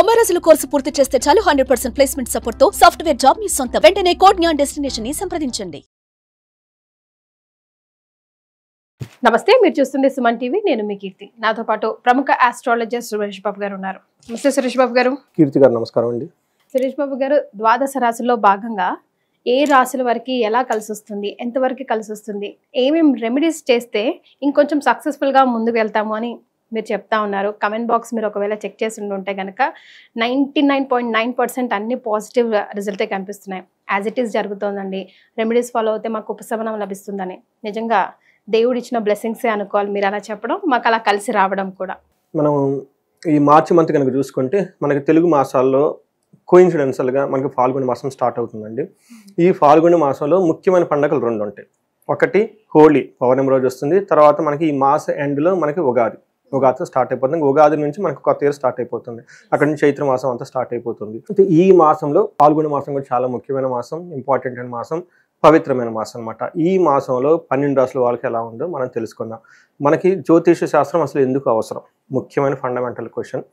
90 రోజుల కోర్సు పూర్తి చేస్తే చాలు 100% ప్లేస్మెంట్ సపోర్ట్ తో సాఫ్ట్వేర్ జాబ్ మీ సొంతం. వెంటనే కోడ్ జ్ఞాన్ డెస్టినేషన్ ని సంప్రదించండి. నమస్తే, మీరు చూస్తుంది సుమన్ టీవీ. నేను మీ కీర్తి. నాతో పాటు ప్రముఖ ఆస్ట్రాలజర్ సురేష్ బాబు గారు ఉన్నారు. నమస్తే సురేష్ బాబు గారు. కీర్తి గారు నమస్కారం అండి. సురేష్ బాబు గారు, ద్వాదశ రాశుల్లో భాగంగా ఏ రాశుల వరకు ఎలా కలిసి వస్తుంది, ఎంతవరకు కలిసి వస్తుంది, ఏమేమి రెమెడీస్ చేస్తే ఇంకొంచెం సక్సెస్ఫుల్ గా ముందుకు వెళ్తాము అని మీరు చెప్తా ఉన్నారు. కమెంట్ బాక్స్ మీరు ఒకవేళ చెక్ చేసి ఉంటే కనుక 99.9% అన్ని పాజిటివ్ రిజల్టే కనిపిస్తున్నాయి. యాజ్ ఇట్ ఈస్ జరుగుతోందండి. రెమెడీస్ ఫాలో అయితే మాకు ఉపశమనం లభిస్తుందని నిజంగా దేవుడు ఇచ్చిన బ్లెస్సింగ్సే అనుకోవాలి. మీరు అలా చెప్పడం, మాకు అలా కలిసి రావడం కూడా. మనం ఈ మార్చి మంత్ కనుక చూసుకుంటే మనకి తెలుగు మాసాల్లో కోయిన్సిడెన్షియల్గా మనకి ఫాల్గుణ మాసం స్టార్ట్ అవుతుందండి. ఈ ఫాల్గుణ మాసంలో ముఖ్యమైన పండుగలు రెండు ఉంటాయి. ఒకటి హోలీ పౌర్ణమి రోజు వస్తుంది. తర్వాత మనకి ఈ మాస ఎండ్లో మనకి ఉగాదితో స్టార్ట్ అయిపోతుంది. ఉగాది నుంచి మనకు కొత్త ఇయర్ స్టార్ట్ అయిపోతుంది. అక్కడ నుంచి చైత్ర మాసం అంతా స్టార్ట్ అయిపోతుంది. అయితే ఈ మాసంలో పాల్గొన మాసం కూడా చాలా ముఖ్యమైన మాసం, ఇంపార్టెంట్ అయిన మాసం, పవిత్రమైన మాసం అనమాట. ఈ మాసంలో 12 రాశుల వాళ్ళకి ఎలా ఉందో మనం తెలుసుకుందాం. మనకి జ్యోతిష శాస్త్రం అసలు ఎందుకు అవసరం? ముఖ్యమైన ఫండమెంటల్ క్వశ్చన్.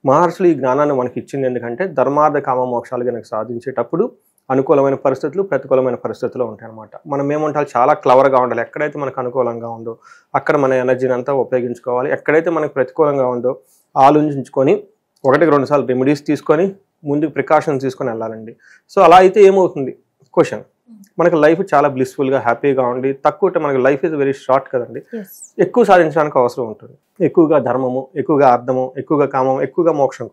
మహర్షులు ఈ జ్ఞానాన్ని మనకి ఇచ్చింది ఎందుకంటే ధర్మార్థ కామ మోక్షాలు కనుక సాధించేటప్పుడు అనుకూలమైన పరిస్థితులు, ప్రతికూలమైన పరిస్థితులు ఉంటాయి అనమాట. మనం ఏమంటారు, చాలా క్లవర్గా ఉండాలి. ఎక్కడైతే మనకు అనుకూలంగా ఉందో అక్కడ మన ఎనర్జీని అంతా ఉపయోగించుకోవాలి. ఎక్కడైతే మనకు ప్రతికూలంగా ఉందో ఆలోచించుకొని 1-2 సార్లు రెమెడీస్ తీసుకొని ముందు ప్రికాషన్స్ తీసుకొని వెళ్ళాలండి. సో అలా అయితే ఏమవుతుంది క్వశ్చన్, మనకి లైఫ్ చాలా బ్లిస్ఫుల్గా హ్యాపీగా ఉండి తక్కువ మనకి లైఫ్ ఇస్ వెరీ షార్ట్ కదండి. ఎక్కువ సాధించడానికి అవసరం ఉంటుంది. ఎక్కువగా ధర్మము, ఎక్కువగా అర్థము, ఎక్కువగా కామము, ఎక్కువగా మోక్షం.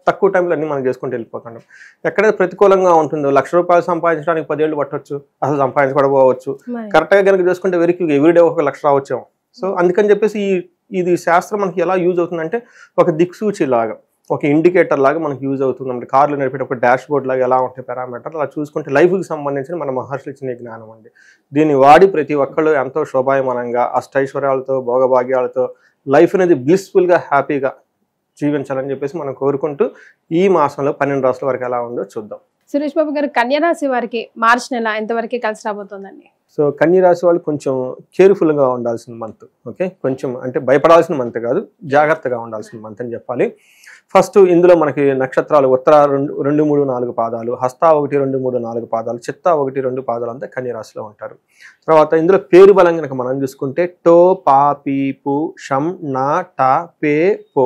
తక్కువ టైంలో అన్ని మనం చేసుకుంటూ వెళ్ళిపోతున్నాం. ఎక్కడైతే ప్రతికూలంగా ఉంటుందో 1,00,000 రూపాయలు సంపాదించడానికి 10 ఏళ్ళు పట్టవచ్చు, అసలు సంపాదించుకోకపోవచ్చు. కరెక్ట్గా కనుక చేసుకుంటే వెరీ ఎవ్రీడే 1,00,000 రావచ్చాము. సో అందుకని చెప్పేసి ఇది శాస్త్రం మనకి ఎలా యూజ్ అవుతుందంటే ఒక దిక్సూచి లాగా, ఒక ఇండికేటర్ లాగా మనకి యూజ్ అవుతుంది. అంటే కార్లు నడిపేట ఒక డాష్ బోర్డ్ లాగా ఎలా ఉంటాయి పారామీటర్, అలా చూసుకుంటే లైఫ్కి సంబంధించిన మన మహర్షులు ఇచ్చిన జ్ఞానం అండి. దీన్ని వాడి ప్రతి ఒక్కళ్ళు ఎంతో శోభాయమానంగా అష్టైశ్వర్యాలతో భోగభాగ్యాలతో లైఫ్ అనేది బ్లిస్ఫుల్గా హ్యాపీగా జీవించాలని చెప్పేసి మనం కోరుకుంటూ ఈ మాసంలో 12 రాశుల వరకు ఎలా ఉందో చూద్దాం. సురేష్ బాబు గారు, కన్యరాశి వారికి మార్చి నెల ఎంతవరకు కలిసి రాబోతుందండి? సో కన్యరాశి వాళ్ళు కొంచెం కేర్ఫుల్గా ఉండాల్సిన మంత్. ఓకే, కొంచెం అంటే భయపడాల్సిన మంత్ కాదు, జాగ్రత్తగా ఉండాల్సిన మంత్ అని చెప్పాలి. ఫస్ట్ ఇందులో మనకి నక్షత్రాలు ఉత్తర 2, 3, 4 పాదాలు, హస్త 1, 2, 3, 4 పాదాలు, చిత్త 1, 2 పాదాలు అంతా కన్యరాశిలో ఉంటారు. తర్వాత ఇందులో పేరు బలం కనుక మనం చూసుకుంటే టో, పా, పీ, పు, షం, నా, టా, పే, పో,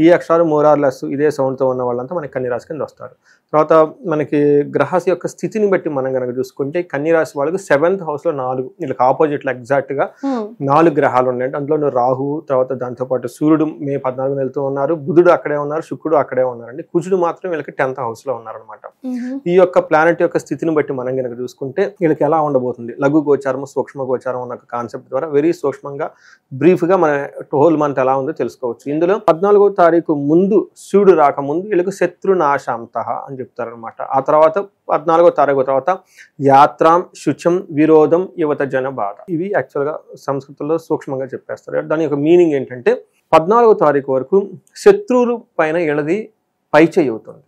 ఈ అక్షరాలు మోరార్లెస్ ఇదే సౌండ్తో ఉన్న వాళ్ళంతా మనకి కన్యరాశి కింద వస్తారు. తర్వాత మనకి గ్రహాల యొక్క స్థితిని బట్టి మనం కనుక చూసుకుంటే కన్యరాశి వాళ్ళకి 7th హౌస్లో 4, వీళ్ళకి ఆపోజిట్లో ఎగ్జాక్ట్గా 4 గ్రహాలు ఉన్నాయి. అందులో రాహు, తర్వాత దాంతోపాటు సూర్యుడు మే 14 వెళ్తూ ఉన్నారు, బుధుడు అక్కడే ఉన్నారు, శుక్రుడు అక్కడే ఉన్నారండి. కుజుడు మాత్రం వీళ్ళకి 10th హౌస్లో ఉన్నారనమాట. ఈ యొక్క ప్లానెట్ యొక్క స్థితిని బట్టి మనం కనుక చూసుకుంటే వీళ్ళకి ఎలా ఉండబోతుంది, లఘు గోచారం, సూక్ష్మ గోచారం అన్న కాన్సెప్ట్ ద్వారా వెరీ సూక్ష్మంగా బ్రీఫ్గా మన హోల్ మంత్ ఎలా ఉందో తెలుసుకోవచ్చు. ఇందులో 14వ తారీఖు ముందు సూర్యుడు రాకముందు వీళ్ళకి శత్రునాశాంత అని చెప్తారనమాట. ఆ తర్వాత 14వ తారీఖు తర్వాత యాత్రాం, శుచం, విరోధం, యువత జన బాధ. ఇవి యాక్చువల్గా సంస్కృతంలో సూక్ష్మంగా చెప్పేస్తారు. దాని యొక్క మీనింగ్ ఏంటంటే 14వ తారీఖు వరకు శత్రువులు పైన వీళ్ళది పైచేయి అవుతుంది.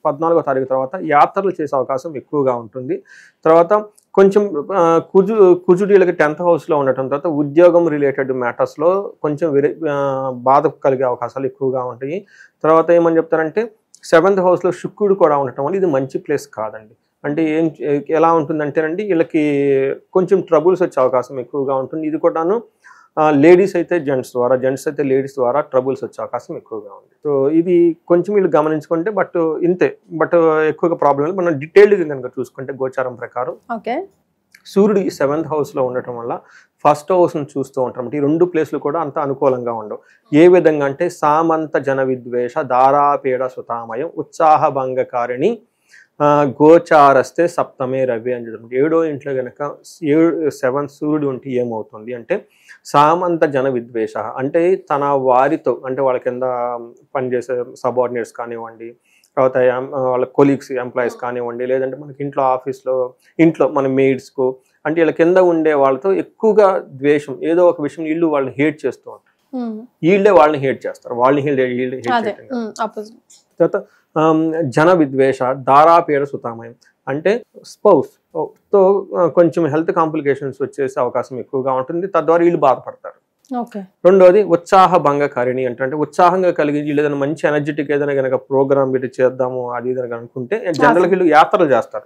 14వ తారీఖు తర్వాత యాత్రలు చేసే అవకాశం ఎక్కువగా ఉంటుంది. తర్వాత కొంచెం కుజుడు వీళ్ళకి 10th హౌస్లో ఉండటం, తర్వాత ఉద్యోగం రిలేటెడ్ మ్యాటర్స్లో కొంచెం బాధ కలిగే అవకాశాలు ఎక్కువగా ఉంటాయి. తర్వాత ఏమని చెప్తారంటే 7th హౌస్లో శుక్రుడు కూడా ఉండటం వల్ల ఇది మంచి ప్లేస్ కాదండి. అంటే ఎలా ఉంటుందంటేనండి వీళ్ళకి కొంచెం ట్రబుల్స్ వచ్చే అవకాశం ఎక్కువగా ఉంటుంది. ఇది కూడాను లేడీస్ అయితే జెంట్స్ ద్వారా, జెంట్స్ అయితే లేడీస్ ద్వారా ట్రబుల్స్ వచ్చే అవకాశం ఎక్కువగా ఉంది. సో ఇది కొంచెం వీళ్ళు గమనించుకుంటే ఇంతే. ఎక్కువగా ప్రాబ్లం మనం డీటెయిల్డ్గా కనుక చూసుకుంటే గోచారం ప్రకారం సూర్యుడు ఈ 7th హౌస్లో ఉండటం వల్ల 1st హౌస్ను చూస్తూ ఉంటాం. ఈ 2 ప్లేస్లు కూడా అంత అనుకూలంగా ఉండవు. ఏ విధంగా అంటే సామంత జన విద్వేష దారాపేడ సుతామయం ఉత్సాహ భంగకారిణి గోచారస్తే సప్తమే రవి అని చెప్పి 7వ ఇంట్లో కనుక 7 సూర్యుడు ఉంటే ఏమవుతుంది అంటే సామంత జన విద్వేష అంటే తన వారితో, అంటే వాళ్ళ కింద పనిచేసే సబార్డినేట్స్ కానివ్వండి, తర్వాత వాళ్ళ కొలీగ్స్, ఎంప్లాయీస్ కానివ్వండి, లేదంటే మనకి ఇంట్లో ఆఫీస్లో ఇంట్లో మన మెయిడ్స్కు, అంటే వీళ్ళ కింద ఉండే వాళ్ళతో ఎక్కువగా ద్వేషం, ఏదో ఒక విషయం వీళ్ళు వాళ్ళని హేట్ చేస్తూ ఉంటారు. వీళ్ళే వాళ్ళని హేట్ చేస్తారు, వాళ్ళని తర్వాత జన విద్వేష దారాపేడ సుతామయం అంటే స్పౌస్ తో కొంచెం హెల్త్ కాంప్లికేషన్స్ వచ్చేసే అవకాశం ఎక్కువగా ఉంటుంది. తద్వారా వీళ్ళు బాధపడతారు. రెండోది ఉత్సాహ భంగకారిణి అంటే ఉత్సాహంగా కలిగి ఏదైనా మంచి ఎనర్జెటిక్ ఏదైనా కనుక ప్రోగ్రామ్ పెట్టి చేద్దాము అది ఇది అనుకుంటే జనరల్ గా వీళ్ళు యాత్రలు చేస్తారు.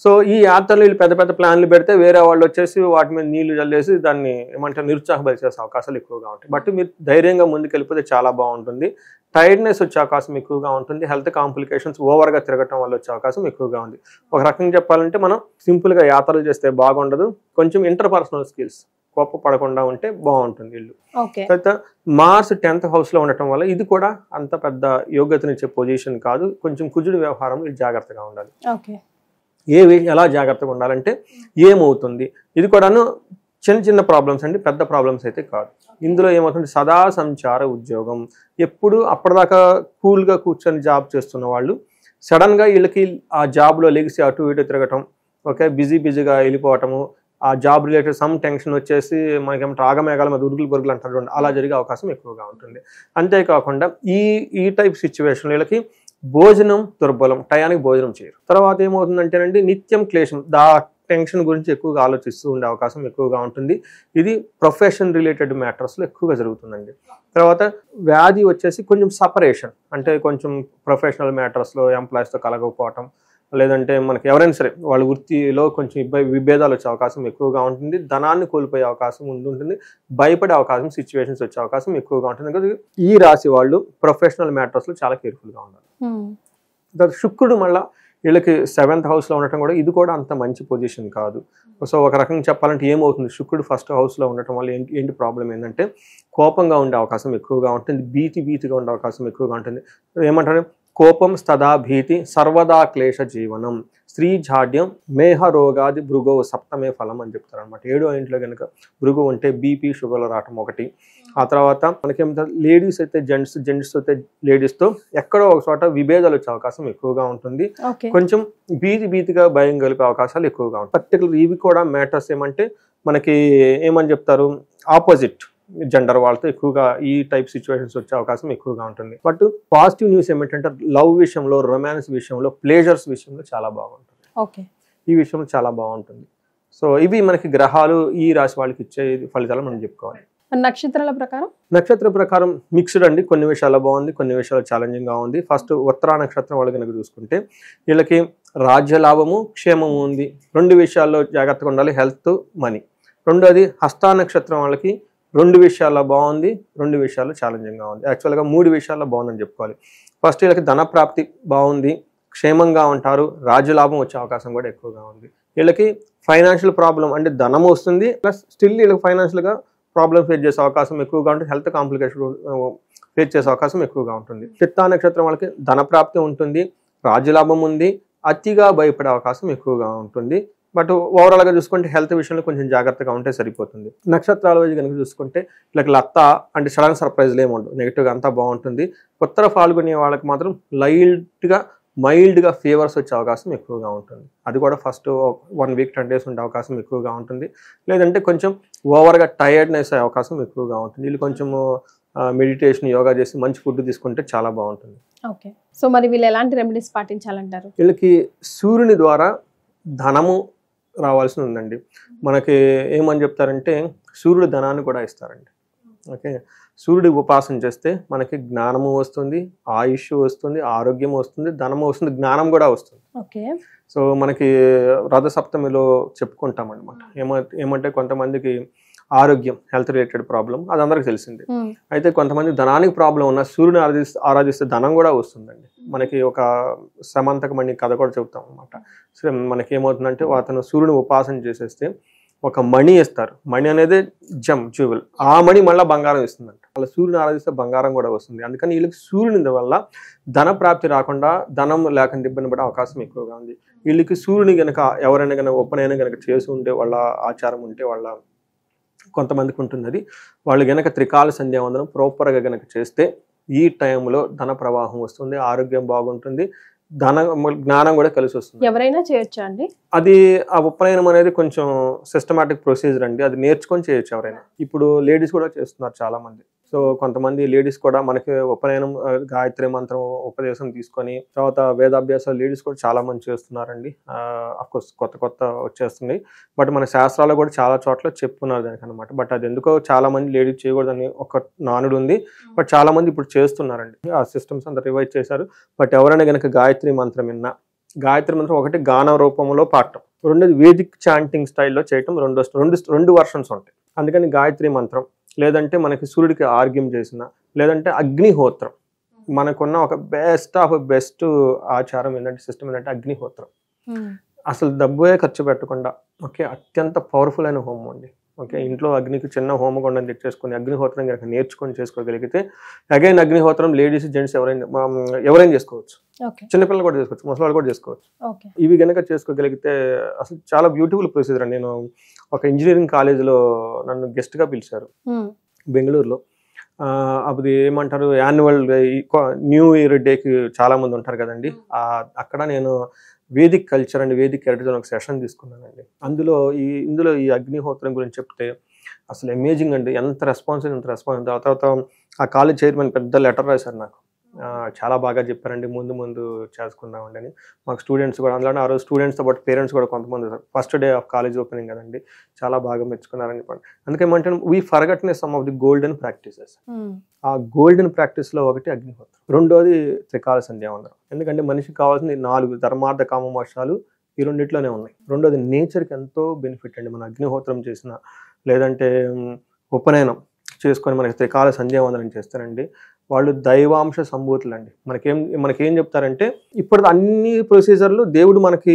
సో ఈ యాత్రలు వీళ్ళు పెద్ద పెద్ద ప్లాన్లు పెడితే వేరే వాళ్ళు వచ్చేసి వాటి మీద నీళ్లు చల్లేసి దాన్ని ఏమంటారు నిరుత్సాహపరిచేసే అవకాశాలు ఎక్కువగా ఉంటాయి. బట్ మీరు ధైర్యంగా ముందుకెళ్ళిపోతే చాలా బాగుంటుంది. టైర్డ్నెస్ వచ్చే అవకాశం ఎక్కువగా ఉంటుంది. హెల్త్ కాంప్లికేషన్స్ ఓవర్గా తిరగటం వల్ల వచ్చే అవకాశం ఎక్కువగా ఉంది. ఒక రకంగా చెప్పాలంటే మనం సింపుల్గా యాత్రలు చేస్తే బాగుండదు. కొంచెం ఇంటర్పర్సనల్ స్కిల్స్ కోప పడకుండా ఉంటే బాగుంటుంది ఇల్లు. తర్వాత మార్స్ 10th హౌస్ లో ఉండటం వల్ల ఇది కూడా అంత పెద్ద యోగ్యతనిచ్చే పొజిషన్ కాదు. కొంచెం కుజుడు వ్యవహారంలో జాగ్రత్తగా ఉండాలి. ఎలా జాగ్రత్తగా ఉండాలంటే ఏమవుతుంది ఇది కూడాను చిన్న చిన్న ప్రాబ్లమ్స్ అండి, పెద్ద ప్రాబ్లమ్స్ అయితే కాదు. ఇందులో ఏమవుతుంది సదా సంచార ఉద్యోగం. ఎప్పుడు అప్పటిదాకా కూల్గా కూర్చొని జాబ్ చేస్తున్న వాళ్ళు సడన్గా వీళ్ళకి ఆ జాబ్లో లెగిసి అటు ఇటు తిరగటం, ఓకే బిజీగా వెళ్ళిపోవటము, ఆ జాబ్ రిలేటెడ్ సమ్ టెన్షన్ వచ్చేసి మనకేమో రాగమేఘాల మీద ఉరుగులు బొరుగులు అంటారు, అలా జరిగే అవకాశం ఎక్కువగా ఉంటుంది. అంతేకాకుండా ఈ టైప్ సిచ్యువేషన్ వీళ్ళకి భోజనం దుర్బలం, టయానికి భోజనం చేయరు. తర్వాత ఏమవుతుందంటేనండి నిత్యం క్లేశం, టెన్షన్ గురించి ఎక్కువగా ఆలోచిస్తూ ఉండే అవకాశం ఎక్కువగా ఉంటుంది. ఇది ప్రొఫెషన్ రిలేటెడ్ మ్యాటర్స్లో ఎక్కువగా జరుగుతుందండి. తర్వాత వ్యాధి వచ్చేసి కొంచెం సపరేషన్, అంటే కొంచెం ప్రొఫెషనల్ మ్యాటర్స్లో ఎంప్లాయీస్తో కలగకపోవటం, లేదంటే మనకి ఎవరైనా సరే వాళ్ళ వృత్తిలో కొంచెం విభేదాలు వచ్చే అవకాశం ఎక్కువగా ఉంటుంది. ధనాన్ని కోల్పోయే అవకాశం ఉంటుంది. భయపడే అవకాశం సిచ్యువేషన్స్ వచ్చే అవకాశం ఎక్కువగా ఉంటుంది. ఈ రాశి వాళ్ళు ప్రొఫెషనల్ మ్యాటర్స్లో చాలా కేర్ఫుల్గా ఉండాలి. శుక్రుడు మళ్ళీ వీళ్ళకి 7th హౌస్లో ఉండటం కూడా ఇది కూడా అంత మంచి పొజిషన్ కాదు. సో ఒక రకంగా చెప్పాలంటే ఏమవుతుంది శుక్రుడు 1st హౌస్లో ఉండటం వల్ల ఏంటి ప్రాబ్లం ఏంటంటే కోపంగా ఉండే అవకాశం ఎక్కువగా ఉంటుంది. భీతిగా ఉండే అవకాశం ఎక్కువగా ఉంటుంది. ఏమంటారు కోపం స్తదా భీతి సర్వదా క్లేశ జీవనం స్త్రీ జాడ్యం మేహ రోగాది భృగో సప్తమే ఫలం అని చెప్తారు అనమాట. 7వ ఇంట్లో కనుక భృగు ఉంటే బీపీ షుగర్లు రావటం ఒకటి. ఆ తర్వాత మనకేమంటారు లేడీస్ అయితే జెంట్స్ అయితే లేడీస్తో ఎక్కడో ఒక చోట విభేదాలు వచ్చే అవకాశం ఎక్కువగా ఉంటుంది. కొంచెం భీతిగా భయం కలిపే అవకాశాలు ఎక్కువగా ఉంటాయి. పర్టికులర్ ఇవి కూడా మ్యాటర్స్ ఏమంటే మనకి ఏమని చెప్తారు ఆపోజిట్ జెండర్ వాళ్ళతో ఎక్కువగా ఈ టైప్ సిచ్యువేషన్స్ వచ్చే అవకాశం ఎక్కువగా ఉంటుంది. బట్ పాజిటివ్ న్యూస్ ఏమిటంటే లవ్ విషయంలో, రొమాన్స్ విషయంలో, ప్లేజర్స్ విషయంలో చాలా బాగుంటుంది. ఈ విషయంలో చాలా బాగుంటుంది. సో ఇవి మనకి గ్రహాలు ఈ రాశి వాళ్ళకి ఇచ్చే ఫలితాలు మనం చెప్పుకోవాలి. నక్షత్ర ప్రకారం మిక్స్డ్ అండి. కొన్ని విషయాల్లో బాగుంది, కొన్ని విషయాలు ఛాలెంజింగ్ గా ఉంది. ఫస్ట్ ఉత్తరా నక్షత్రం వాళ్ళు కనుక చూసుకుంటే వీళ్ళకి రాజ్య లాభము క్షేమము ఉంది. 2 విషయాల్లో జాగ్రత్తగా ఉండాలి, హెల్త్ మనీ. రెండోది హస్తా నక్షత్రం వాళ్ళకి 2 విషయాల్లో బాగుంది, 2 విషయాల్లో ఛాలెంజింగ్గా ఉంది. యాక్చువల్గా 3 విషయాల్లో బాగుందని చెప్పుకోవాలి. ఫస్ట్ వీళ్ళకి ధన ప్రాప్తి బాగుంది, క్షేమంగా ఉంటారు, రాజ్యలాభం వచ్చే అవకాశం కూడా ఎక్కువగా ఉంది. వీళ్ళకి ఫైనాన్షియల్ ప్రాబ్లం అంటే ధనం వస్తుంది, ప్లస్ స్టిల్ వీళ్ళకి ఫైనాన్షియల్గా ప్రాబ్లమ్ ఫేస్ చేసే అవకాశం ఎక్కువగా ఉంటుంది. హెల్త్ కాంప్లికేషన్ ఫేస్ చేసే అవకాశం ఎక్కువగా ఉంటుంది. చిత్తా నక్షత్రం వాళ్ళకి ధన ప్రాప్తి ఉంటుంది, రాజ్యలాభం ఉంది, అతిగా భయపడే అవకాశం ఎక్కువగా ఉంటుంది. బట్ ఓవరాల్గా చూసుకుంటే హెల్త్ విషయంలో కొంచెం జాగ్రత్తగా ఉంటే సరిపోతుంది. నక్షత్రాల వైపు కనుక చూసుకుంటే వీళ్ళకి లత్త అంటే సడన్ సర్ప్రైజ్లు ఏమి ఉండవు, నెగిటివ్గా అంతా బాగుంటుంది. ఉత్తర ఫాల్గునే వాళ్ళకి మాత్రం మైల్డ్గా ఫీవర్స్ వచ్చే అవకాశం ఎక్కువగా ఉంటుంది. అది కూడా ఫస్ట్ 1 వీక్ 10 డేస్ ఉండే అవకాశం ఎక్కువగా ఉంటుంది. లేదంటే కొంచెం ఓవర్గా టైర్డ్నెస్ అయ్యే అవకాశం ఎక్కువగా ఉంటుంది. వీళ్ళు కొంచెము మెడిటేషన్, యోగా చేసి మంచి ఫుడ్ తీసుకుంటే చాలా బాగుంటుంది. ఓకే, సో మరి వీళ్ళు ఎలాంటి రెమెడీస్ పాటించాలంటారు? వీళ్ళకి సూర్యుని ద్వారా ధనము రావాల్సి ఉందండి. మనకి ఏమని చెప్తారంటే సూర్యుడు ధనాన్ని కూడా ఇస్తారండి. ఓకే, సూర్యుడి ఉపాసన చేస్తే మనకి జ్ఞానము వస్తుంది, ఆయుష్ వస్తుంది, ఆరోగ్యం వస్తుంది, ధనము వస్తుంది, జ్ఞానం కూడా వస్తుంది. ఓకే, సో మనకి రథసప్తమిలో చెప్పుకుంటాం అనమాట. ఏమంటే కొంతమందికి ఆరోగ్యం, హెల్త్ రిలేటెడ్ ప్రాబ్లం అది అందరికి తెలిసింది. అయితే కొంతమంది ధనానికి ప్రాబ్లం ఉన్న సూర్యుని ఆరాధిస్తే ధనం కూడా వస్తుందండి. మనకి ఒక సమంతకమణి కథ కూడా చెబుతాం అనమాట. సో మనకి ఏమవుతుందంటే అతను సూర్యుని ఉపాసన చేసేస్తే ఒక మణి ఇస్తారు. మణి అనేది జ్యువెల్, ఆ మణి మళ్ళీ బంగారం ఇస్తుందంట. అలా సూర్యుని ఆరాధిస్తే బంగారం కూడా వస్తుంది. అందుకని వీళ్ళకి సూర్యుని వల్ల ధన ప్రాప్తి రాకుండా ధనం లేకుండా ఇబ్బంది పడే అవకాశం ఎక్కువగా ఉంది. వీళ్ళకి సూర్యుని గనక ఎవరైనా కనుక ఉపనయనం కనుక చేసి ఉంటే, వాళ్ళ ఆచారం ఉంటే, వాళ్ళ కొంతమందికి ఉంటుంది అది, వాళ్ళు గనక త్రికాల సంధ్యావందనం ప్రాపర్గా గనక చేస్తే ఈ టైంలో ధన ప్రవాహం వస్తుంది, ఆరోగ్యం బాగుంటుంది, జ్ఞానం కూడా కలిసి వస్తుంది. ఎవరైనా చేయొచ్చా అండి అది? ఆ ఉపనయనం అనేది కొంచెం సిస్టమాటిక్ ప్రొసీజర్ అండి, అది నేర్చుకొని చేయొచ్చు ఎవరైనా. ఇప్పుడు లేడీస్ కూడా చేస్తున్నారు చాలా మంది. సో కొంతమంది లేడీస్ కూడా మనకి ఉపనయనం గాయత్రి మంత్రం ఉపదేశం తీసుకొని తర్వాత వేదాభ్యాసాలు లేడీస్ కూడా చాలా మంది చేస్తున్నారండి. అఫ్కోర్స్ కొత్త వచ్చేస్తుంది, బట్ మన శాస్త్రాల్లో కూడా చాలా చోట్ల చెప్పున్నారు దానికి అనమాట. బట్ అది ఎందుకో చాలా మంది లేడీస్ చేయకూడదని ఒక నానుడు ఉంది, బట్ చాలా మంది ఇప్పుడు చేస్తున్నారండి. ఆ సిస్టమ్స్ అంతా రివైజ్ చేశారు. బట్ ఎవరైనా కనుక గాయత్రి మంత్రం విన్నా, గాయత్రి మంత్రం ఒకటి గాన రూపంలో పాడటం, రెండోది వేదిక్ చాంటింగ్ స్టైల్లో చేయటం, రెండు వర్షన్స్ ఉంటాయి. అందుకని గాయత్రి మంత్రం, లేదంటే మనకి సూర్యుడికి ఆర్గ్యం చేసిన, లేదంటే అగ్నిహోత్రం. మనకున్న ఒక బెస్ట్ ఆచారం ఏంటంటే సిస్టమ్ ఏంటంటే అగ్నిహోత్రం. అసలు డబ్బే ఖర్చు పెట్టకుండా ఓకే అత్యంత పవర్ఫుల్ అయిన హోమం అండి. ఓకే ఇంట్లో అగ్నికి చిన్న హోమగుండం తెచ్చేసుకొని అగ్నిహోత్రం కనుక నేర్చుకొని చేసుకోగలిగితే, అగైన్ అగ్నిహోత్రం లేడీస్ జెంట్స్ ఎవరైనా చేసుకోవచ్చు, చిన్నపిల్లలు కూడా చేసుకోవచ్చు, ముసలి కూడా చేసుకోవచ్చు. ఇవి కనుక చేసుకోగలిగితే అసలు చాలా బ్యూటిఫుల్ ప్రొసీజర్ అండి. నేను ఒక ఇంజనీరింగ్ కాలేజీలో నన్ను గెస్ట్గా పిలిచారు బెంగళూరులో. అది ఏమంటారు యాన్యువల్ న్యూ ఇయర్ డేకి చాలా మంది ఉంటారు కదండి. అక్కడ నేను Vedic culture and Vedic heritage ఒక సెషన్ తీసుకున్నానండి. ఇందులో ఈ అగ్నిహోత్రం గురించి చెప్తే అసలు అమేజింగ్ అండి. ఎంత రెస్పాన్స్. తర్వాత ఆ కాలేజ్ చైర్మన్ పెద్ద లెటర్ రాశారు నాకు. చాలా బాగా చెప్పారండి, ముందు చేసుకుందామండి అని. మాకు స్టూడెంట్స్ కూడా అందులో ఆ రోజు స్టూడెంట్స్తో పాటు పేరెంట్స్ కూడా కొంతమంది first day of college opening కదండి, చాలా బాగా మెచ్చుకున్నారని చెప్పండి. అందుకేమంటే we forgetness some of the golden practices. ఆ గోల్డెన్ ప్రాక్టీస్లో ఒకటి అగ్నిహోత్రం, రెండోది త్రికాల సంధ్యావందనం. ఎందుకంటే మనిషికి కావాల్సిన 4 ధర్మార్థ కామ మోక్షాలు ఈ రెండిట్లోనే ఉన్నాయి. రెండోది నేచర్కి ఎంతో బెనిఫిట్ అండి. మన అగ్నిహోత్రం చేసిన, లేదంటే ఉపనయనం చేసుకొని మనకి త్రికాల సంధ్యావందనం చేస్తారండి, వాళ్ళు దైవాంశ సంభూతులు అండి. మనకేం చెప్తారంటే ఇప్పుడు అన్ని ప్రొసీజర్లు దేవుడు మనకు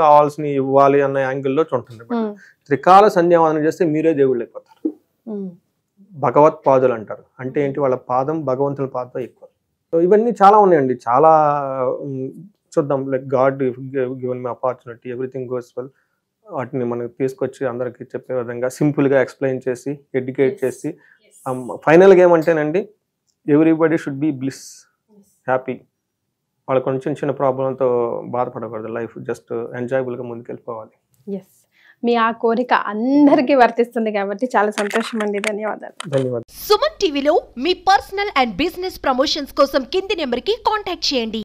కావాల్సిన ఇవ్వాలి అన్న యాంగిల్లో ఉంటుంది. త్రికాల సంధ్యావందనం చేస్తే మీరే దేవుళ్ళు అయిపోతారు. భగవత్ పాదులు అంటారు. అంటే ఏంటి, వాళ్ళ పాదం భగవంతుల పాదం ఎక్కువ. సో ఇవన్నీ చాలా ఉన్నాయండి. చాలా చూద్దాం. Like God given me opportunity, everything goes well. వాటిని మనకు తీసుకొచ్చి అందరికి చెప్పే విధంగా సింపుల్గా ఎక్స్ప్లెయిన్ చేసి ఎడ్యుకేట్ చేసి ఫైనల్గా ఏమంటేనండి, everybody should be bliss, happy. వాళ్ళ కొంచెం చిన్న ప్రాబ్లంతో బాధపడకూడదు. లైఫ్ జస్ట్ ఎంజాయబుల్గా ముందుకెళ్ళిపోవాలి. ఎస్, మీ ఆ కోరిక అందరికీ వర్తిస్తుంది కాబట్టి చాలా సంతోషం అండి. ధన్యవాదాలు. సుమన్ టీవీలో మీ పర్సనల్ అండ్ బిజినెస్ ప్రమోషన్స్ కోసం కింది నెంబర్కి కాంటాక్ట్ చేయండి.